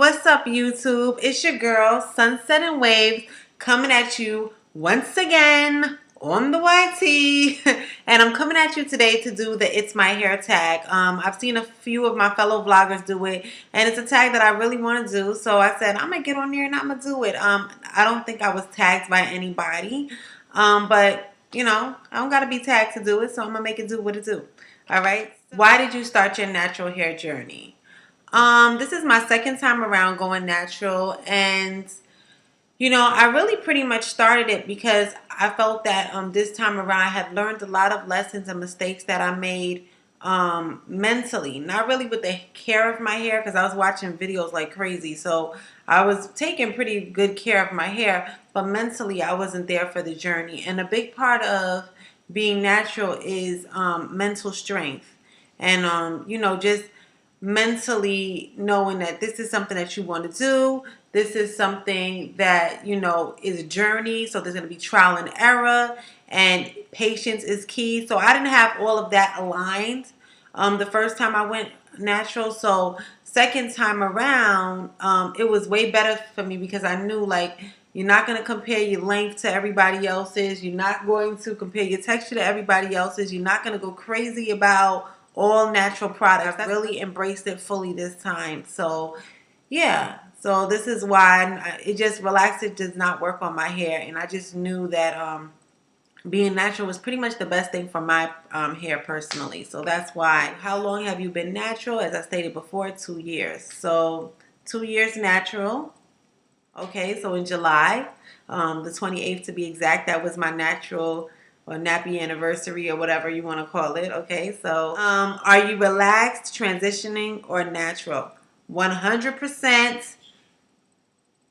what's up YouTube? It's your girl Sunsetnwaves coming at you once again on the YT. And I'm coming at you today to do the It's My Hair tag. I've seen a few of my fellow vloggers do it, and it's a tag that I really want to do. So I said I'm gonna get on there and I'm gonna do it. I don't think I was tagged by anybody, but you know, I don't gotta be tagged to do it, so I'm gonna make it do what it do. All right. Why did you start your natural hair journey? This is my second time around going natural, and you know, I really pretty much started it because I felt that this time around I had learned a lot of lessons and mistakes that I made mentally, not really with the care of my hair, because I was watching videos like crazy. So I was taking pretty good care of my hair, but mentally I wasn't there for the journey. And a big part of being natural is mental strength, and you know, just mentally knowing that this is something that you want to do. This is something that, you know, is a journey. So there's going to be trial and error, and patience is key. So I didn't have all of that aligned the first time I went natural. So second time around, it was way better for me because I knew, like, you're not going to compare your length to everybody else's. You're not going to compare your texture to everybody else's. You're not going to go crazy about all natural products. I really embraced it fully this time. So yeah, so this is why it just relaxed. It does not work on my hair, and I just knew that being natural was pretty much the best thing for my hair personally. So that's why. How long have you been natural? As I stated before, 2 years. So 2 years natural. Okay, so in July, the 28th to be exact, that was my natural or nappy anniversary or whatever you want to call it. Okay, so are you relaxed, transitioning, or natural? 100%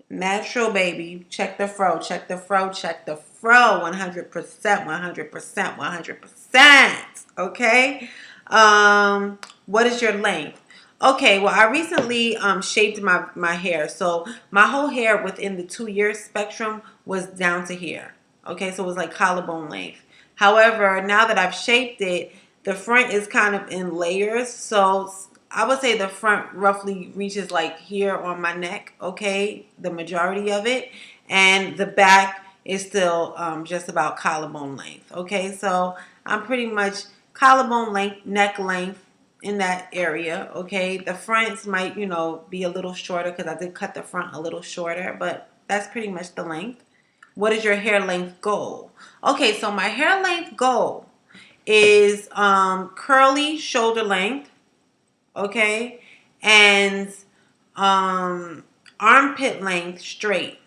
natural, baby. Check the fro, check the fro, check the fro. 100%, 100%, 100%. Okay, what is your length? Okay, well, I recently shaped my hair. So my whole hair within the 2 year spectrum was down to here. Okay, so it was like collarbone length. However, now that I've shaped it, the front is kind of in layers. So I would say the front roughly reaches like here on my neck, okay, the majority of it. And the back is still just about collarbone length, okay. So I'm pretty much collarbone length, neck length, in that area, okay. The fronts might, you know, be a little shorter because I did cut the front a little shorter, but that's pretty much the length. What is your hair length goal? Okay, so my hair length goal is curly shoulder length, okay, and armpit length straight.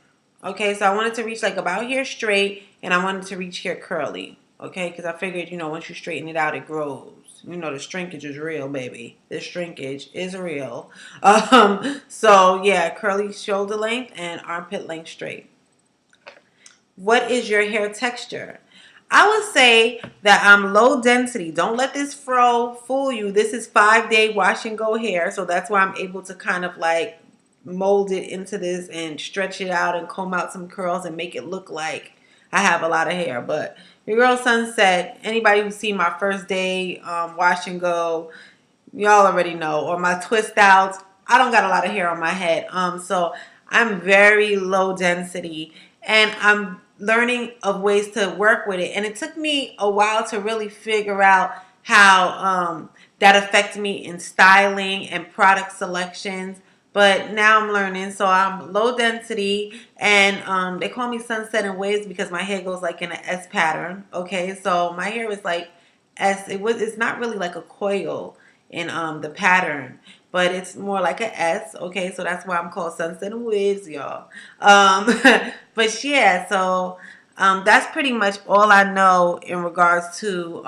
Okay, so I wanted to reach like about here straight, and I wanted to reach here curly, okay, because I figured, you know, once you straighten it out, it grows. You know, the shrinkage is real, baby. The shrinkage is real. So yeah, curly shoulder length and armpit length straight. What is your hair texture? I would say that I'm low density. Don't let this fro fool you. This is 5-day wash and go hair. So that's why I'm able to kind of like mold it into this and stretch it out and comb out some curls and make it look like I have a lot of hair. But your girl Sunset, anybody who's seen my first day wash and go, y'all already know. Or my twist outs, I don't got a lot of hair on my head. So I'm very low density, and I'm learning of ways to work with it. And it took me a while to really figure out how that affects me in styling and product selections. But now I'm learning. So I'm low density, and they call me Sunsetnwaves because my hair goes like in an S pattern. Okay, so my hair is like S. It's not really like a coil in the pattern, but it's more like a S. Okay, so that's why I'm called Sunsetnwaves, y'all. But yeah, so that's pretty much all I know in regards to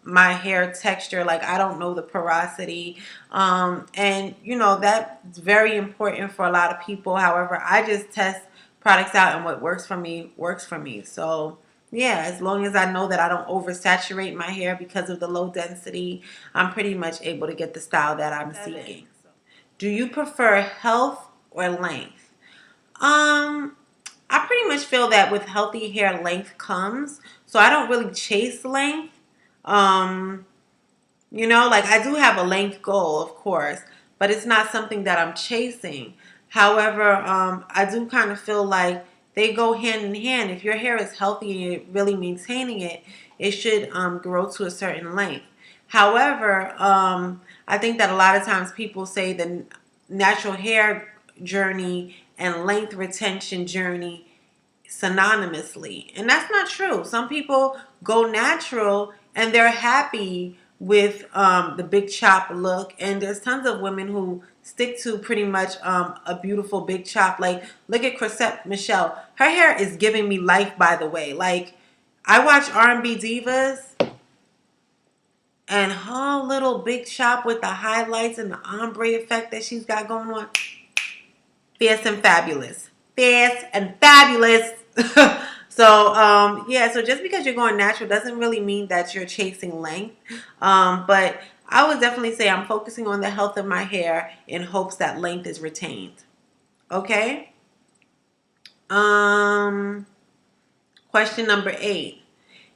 my hair texture. Like, I don't know the porosity, and you know, that's very important for a lot of people. However, I just test products out, and what works for me works for me. So yeah, as long as I know that I don't oversaturate my hair because of the low density, I'm pretty much able to get the style that I'm seeking. Do you prefer health or length? I pretty much feel that with healthy hair, length comes. So I don't really chase length. Um, you know, like I do have a length goal, of course, but it's not something that I'm chasing. However, I do kind of feel like they go hand in hand. If your hair is healthy and you're really maintaining it, it should grow to a certain length. However, I think that a lot of times people say the natural hair journey and length retention journey synonymously. And that's not true. Some people go natural and they're happy with the big chop look. And there's tons of women who stick to pretty much a beautiful big chop. Like, look at Chrisette Michelle. Her hair is giving me life, by the way. Like, I watch R&B divas, and her little big chop with the highlights and the ombre effect that she's got going on, fierce and fabulous. Fierce and fabulous. So, yeah, so just because you're going natural doesn't really mean that you're chasing length. But I would definitely say I'm focusing on the health of my hair in hopes that length is retained. Okay? Question number 8.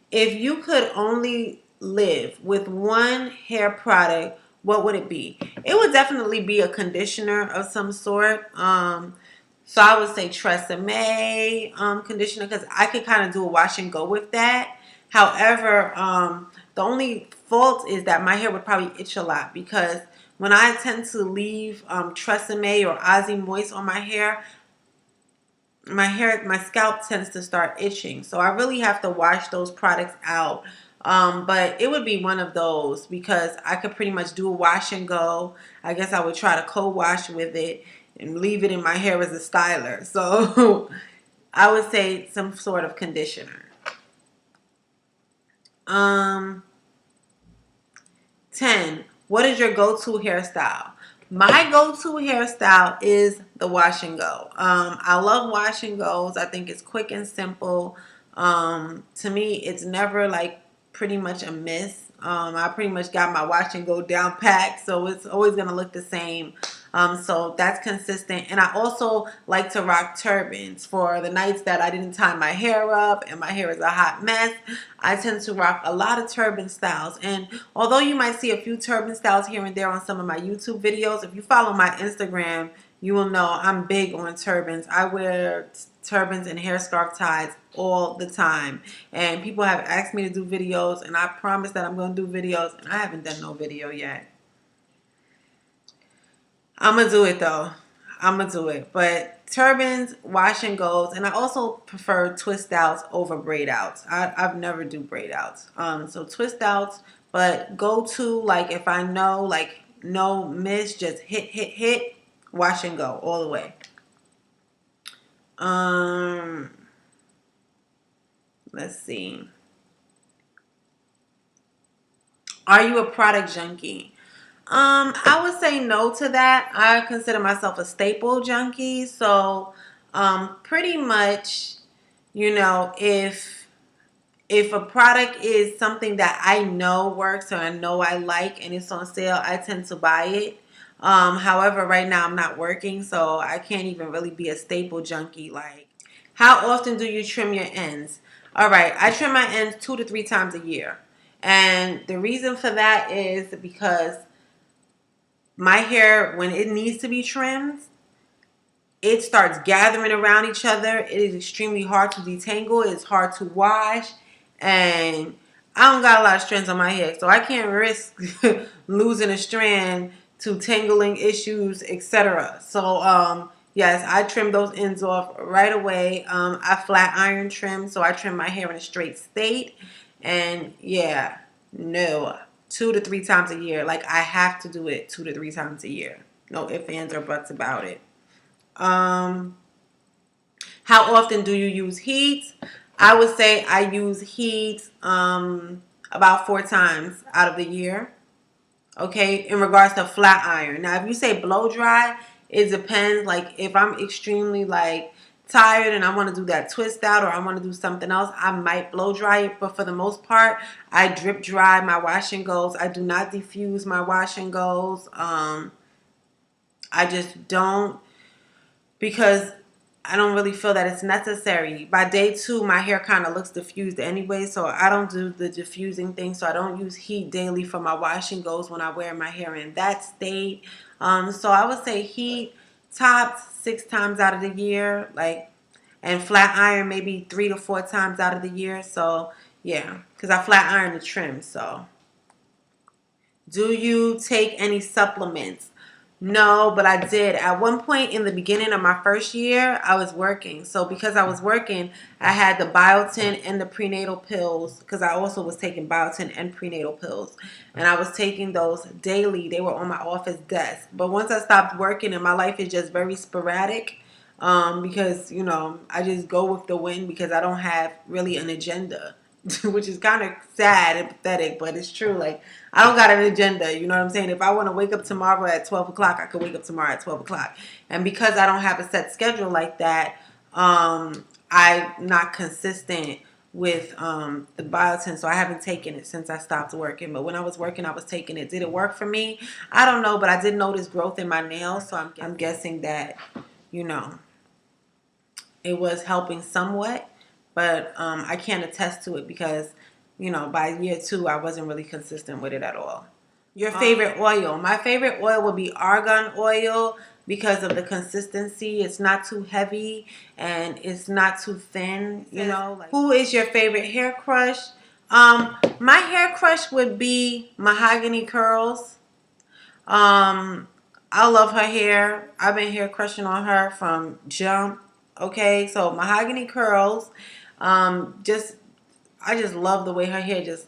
If you could only live with one hair product, what would it be? It would definitely be a conditioner of some sort. So I would say Tresemme conditioner, because I could kind of do a wash and go with that. However, the only fault is that my hair would probably itch a lot, because when I tend to leave Tresemme or Aussie Moist on my scalp tends to start itching. So I really have to wash those products out. But it would be one of those, because I could pretty much do a wash and go. I guess I would try to co-wash with it and leave it in my hair as a styler. So I would say some sort of conditioner. 10. What is your go-to hairstyle? My go-to hairstyle is the wash and go. I love wash and goes. I think it's quick and simple. To me, it's never like pretty much a miss. I pretty much got my wash and go down packed, so it's always going to look the same. So that's consistent. And I also like to rock turbans for the nights that I didn't tie my hair up and my hair is a hot mess. I tend to rock a lot of turban styles. And although you might see a few turban styles here and there on some of my YouTube videos, if you follow my Instagram, you will know I'm big on turbans. I wear turbans and hearscarf ties all the time. And people have asked me to do videos, and I promise that I'm going to do videos, and I haven't done no video yet. I'm going to do it, though. I'm going to do it. But turbans, wash and goes, and I also prefer twist outs over braid outs. I've never do braid outs. So twist outs, but go to, like, if I know, like, no miss, just hit, wash and go all the way. Let's see. Are you a product junkie? I would say no to that. I consider myself a staple junkie. So, pretty much, you know, if a product is something that I know works or I know I like and it's on sale, I tend to buy it. However, right now I'm not working, so I can't even really be a staple junkie. Like, how often do you trim your ends? All right, I trim my ends 2 to 3 times a year. And the reason for that is because my hair, when it needs to be trimmed, it starts gathering around each other. It is extremely hard to detangle. It's hard to wash. And I don't got a lot of strands on my head, so I can't risk losing a strand to tangling issues, etc. So, yes, I trim those ends off right away. I flat iron trim, so I trim my hair in a straight state. And yeah, no, 2 to 3 times a year. Like, I have to do it 2 to 3 times a year. No ifs, ands, or buts about it. How often do you use heat? I would say I use heat about 4 times out of the year. Okay, in regards to flat iron. Now, if you say blow dry, it depends. Like, if I'm extremely like tired and I want to do that twist out or I want to do something else, I might blow dry it. But for the most part, I drip dry my wash and goes. I do not diffuse my wash and goes. I just don't, because I don't really feel that it's necessary. By day 2, my hair kind of looks diffused anyway, so I don't do the diffusing thing. So I don't use heat daily for my wash and goes when I wear my hair in that state. So I would say heat tops 6 times out of the year, like, and flat iron maybe 3 to 4 times out of the year. So yeah, because I flat iron the trim. So do you take any supplements? No, but I did. At one point in the beginning of my first year, I was working. So because I was working, I had the biotin and the prenatal pills, because I also was taking biotin and prenatal pills. And I was taking those daily. They were on my office desk. But once I stopped working and my life is just very sporadic, because, you know, I just go with the wind because I don't have really an agenda. Which is kind of sad and pathetic, but it's true. Like, I don't got an agenda. You know what I'm saying? If I want to wake up tomorrow at 12 o'clock, I could wake up tomorrow at 12 o'clock. And because I don't have a set schedule like that, I'm not consistent with the biotin. So I haven't taken it since I stopped working. But when I was working, I was taking it. Did it work for me? I don't know, but I did notice growth in my nails. So I'm guessing that, you know, it was helping somewhat. But I can't attest to it because, you know, by year 2, I wasn't really consistent with it at all. Your favorite oil? My favorite oil would be argan oil because of the consistency. It's not too heavy and it's not too thin, you know. Like, who is your favorite hair crush? My hair crush would be Mahogany Curls. I love her hair. I've been hair crushing on her from jump. Okay, so Mahogany Curls. I just love the way her hair just,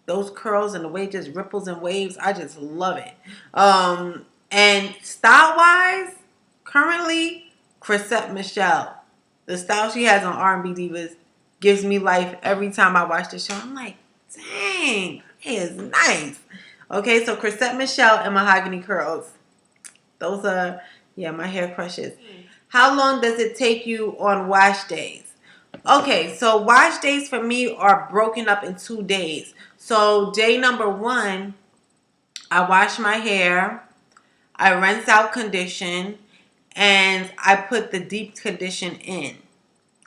those curls and the way it just ripples and waves. I just love it. And style wise, currently Chrisette Michele. The style she has on R&B Divas gives me life every time I watch the show. I'm like, dang, it is nice. Okay, so Chrisette Michele and Mahogany Curls. Those are, yeah, my hair crushes. How long does it take you on wash days? Okay, so wash days for me are broken up in 2 days. So day number 1, I wash my hair, I rinse out condition, and I put the deep condition in.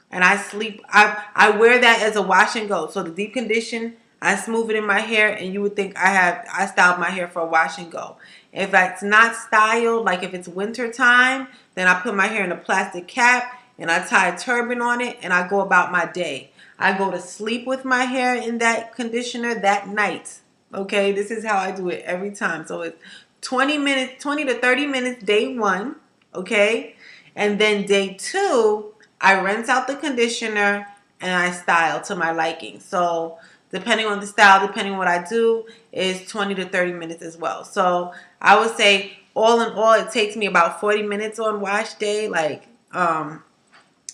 And I sleep. I wear that as a wash and go. So the deep condition, I smooth it in my hair, and you would think I styled my hair for a wash and go. If it's not styled, like if it's winter time, then I put my hair in a plastic cap and I tie a turban on it and I go about my day. I go to sleep with my hair in that conditioner that night. Okay, this is how I do it every time. So it's 20 to 30 minutes day 1, okay? And then day 2, I rinse out the conditioner and I style to my liking. So depending on the style, depending on what I do, is 20 to 30 minutes as well. So I would say all in all, it takes me about 40 minutes on wash day. Like,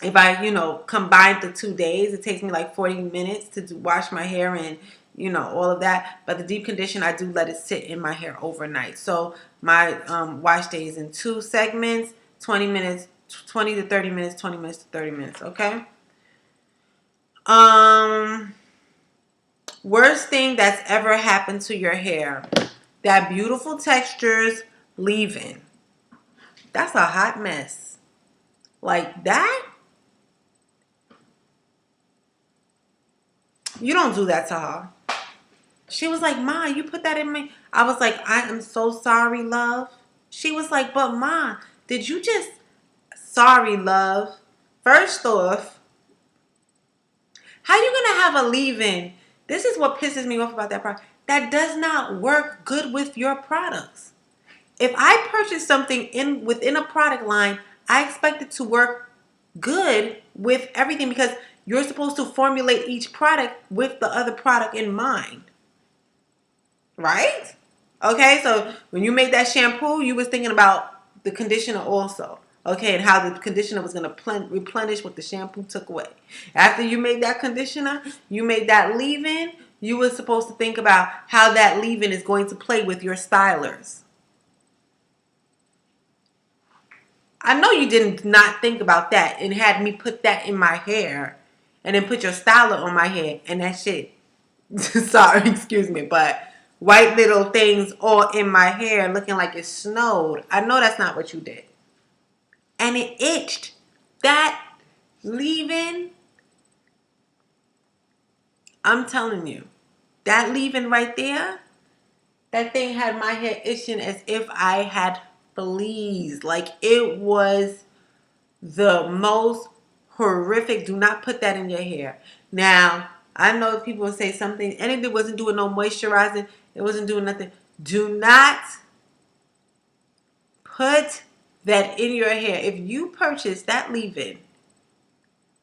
if I, you know, combine the 2 days, it takes me like 40 minutes to wash my hair and, you know, all of that. But the deep condition, I do let it sit in my hair overnight. So my wash day is in 2 segments, 20 minutes, 20 to 30 minutes, 20 minutes to 30 minutes, okay? Worst thing that's ever happened to your hair. That beautiful textures leaving. That's a hot mess. Like that? You don't do that to her. She was like, Ma, you put that in me. I was like, I am so sorry, love. She was like, but Ma, did you just... Sorry, love. First off, how you going to have a leave-in? This is what pisses me off about that product. That does not work good with your products. If I purchase something within a product line, I expect it to work good with everything because you're supposed to formulate each product with the other product in mind. Right? Okay, so when you made that shampoo, you was thinking about the conditioner also. Okay, and how the conditioner was going to replenish what the shampoo took away. After you made that conditioner, you made that leave-in, you were supposed to think about how that leave-in is going to play with your stylers. I know you did not think about that and had me put that in my hair and then put your styler on my head and that shit. Sorry, excuse me, but white little things all in my hair looking like it snowed. I know that's not what you did. And it itched. That leave-in, I'm telling you, that leave-in right there, that thing had my hair itching as if I had displeased. Like, it was the most horrific. Do not put that in your hair. Now, I know people will say something, and it wasn't doing no moisturizing. It wasn't doing nothing. Do not put that in your hair. If you purchase that leave-in,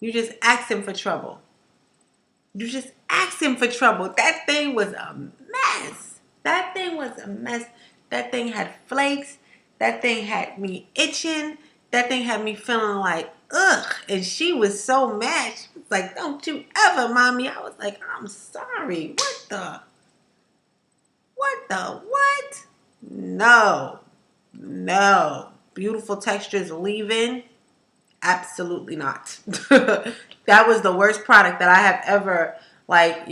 you just asking for trouble. You just asking for trouble. That thing was a mess. That thing was a mess. That thing had flakes. That thing had me itching. That thing had me feeling like, ugh. And she was so mad. She was like, don't you ever, mommy. I was like, I'm sorry. What? No. Beautiful textures leave-in. Absolutely not. That was the worst product that I have ever, like,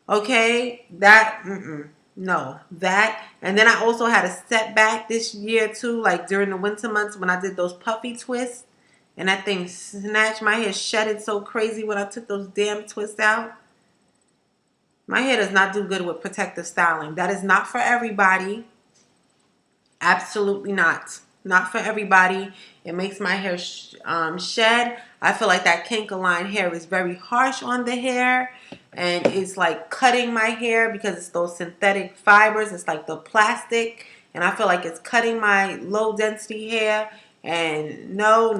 okay, no, that. And then I also had a setback this year too, like during the winter months when I did those puffy twists, and that thing snatched my hair, shedded so crazy when I took those damn twists out. My hair does not do good with protective styling. That is not for everybody. Absolutely not. Not for everybody. It makes my hair shed. I feel like that canker-line hair is very harsh on the hair. And it's like cutting my hair because it's those synthetic fibers. It's like the plastic. And I feel like it's cutting my low-density hair. And no.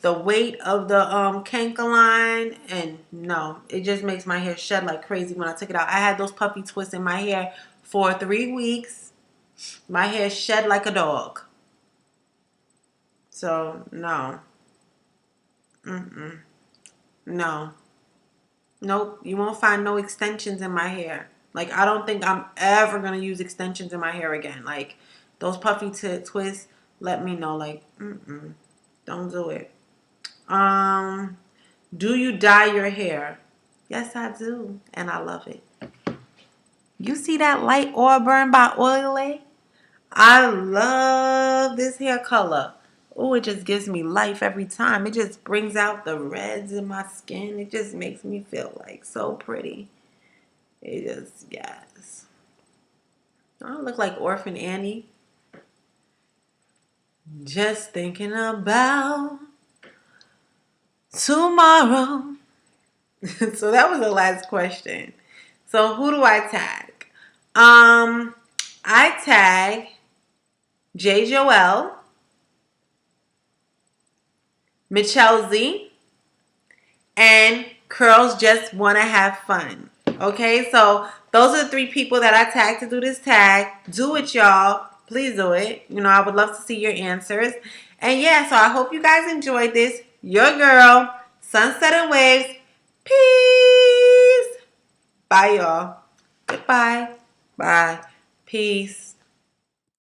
The weight of the canker-line. And no. It just makes my hair shed like crazy when I took it out. I had those puppy twists in my hair for 3 weeks. My hair shed like a dog. So, no. No. Nope. You won't find no extensions in my hair. Like, I don't think I'm ever going to use extensions in my hair again. Like, those puffy twists, let me know. Like, don't do it. Do you dye your hair? Yes, I do. And I love it. You see that light auburn by Oily? I love this hair color. Oh, it just gives me life every time. It just brings out the reds in my skin. It just makes me feel like so pretty. It just, yes. I don't look like Orphan Annie. Just thinking about tomorrow. So that was the last question. So who do I tag? I tag J.Joelle, Mitchellzee, and Curlsjuswannahavefun. Okay, so those are the 3 people that I tagged to do this tag. Do it, y'all. Please do it. You know, I would love to see your answers. And yeah, so I hope you guys enjoyed this. Your girl, Sunsetnwaves. Peace. Bye, y'all. Goodbye. Bye. Peace.